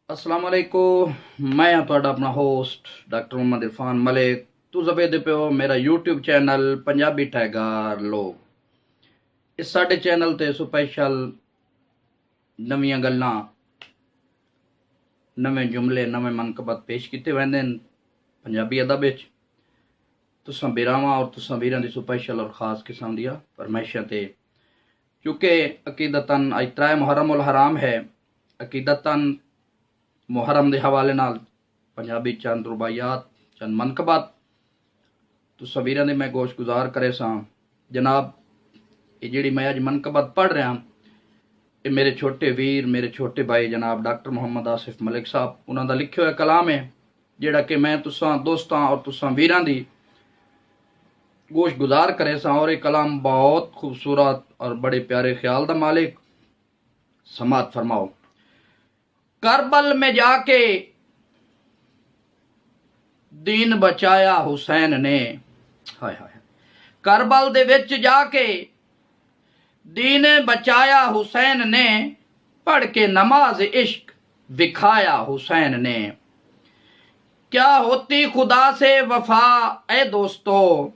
अस्सलाम वालेकुम। मैं हाँ तुहाडा अपना होस्ट डॉक्टर मोहम्मद इरफान मलिक। तुसीं वेखदे पे हो मेरा यूट्यूब चैनल पंजाबी टाइगर लोग। इस साडे चैनल ते स्पैशल नवीं गल्लां, नवें जुमले, नवें मनकबत पेश कीते वेंदे न पंजाबी अदब विच। तुसां बिरावां और तुसां वीरां दी स्पैशल और खास किस्म दियां फरमाइशां ते, क्योंकि अकीदतन अज 3 मुहर्रम उल हराम है। अकीदतन मुहर्रम के हवाले नाल पंजाबी चंद रुबायात, चंद मनकबत तुसां वीरां दी मैं गोश गुजार करे सां। जनाब, ये जिहड़ी मैं अज मनकबत पढ़ रहा, ये मेरे छोटे वीर, मेरे छोटे भाई जनाब डॉक्टर मोहम्मद आसिफ मलिक साहब उन्हां दा लिखिया होया कलाम है, जिहड़ा कि मैं तुसां दोस्तां और तुसां वीरां दी गोश गुजार करे सां। और ये कलाम बहुत खूबसूरत और बड़े प्यारे ख्याल दा मालिक। समात फरमाओ। करबल में जाके दीन बचाया हुसैन ने, हाय हाय, करबल दे विच जाके दीन बचाया हुसैन ने, पढ़ के नमाज इश्क दिखाया हुसैन ने। क्या होती खुदा से वफा ए दोस्तों,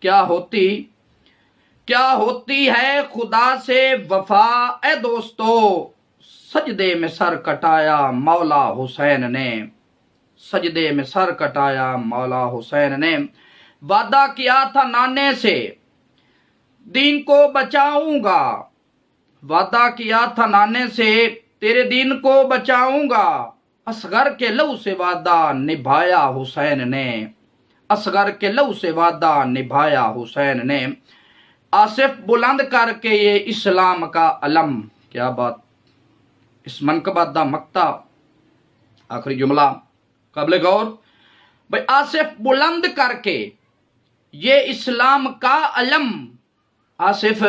क्या होती है खुदा से वफा ए दोस्तों, सजदे में सर कटाया मौला हुसैन ने, सजदे में सर कटाया मौला हुसैन ने। वादा किया था नाने से दीन को बचाऊंगा, वादा किया था नाने से तेरे दीन को बचाऊंगा, असगर के लहू से वादा निभाया हुसैन ने, असगर के लहू से वादा निभाया हुसैन ने। आसिफ बुलंद करके ये इस्लाम का अलम, क्या बात। इस मनकबत दा मक्ता आखिरी जुमला काबिल गौर भाई, आसिफ बुलंद करके ये इस्लाम का अलम, आसिफ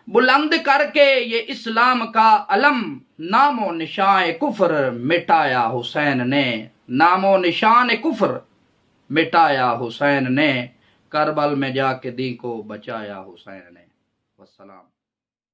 बुलंद करके ये इस्लाम का अलम, नामो निशान कुफर मिटाया हुसैन ने, नामो निशान कुफर मिटाया हुसैन ने, करबल में जाके दी को बचाया हुसैन ने। वस्सलाम।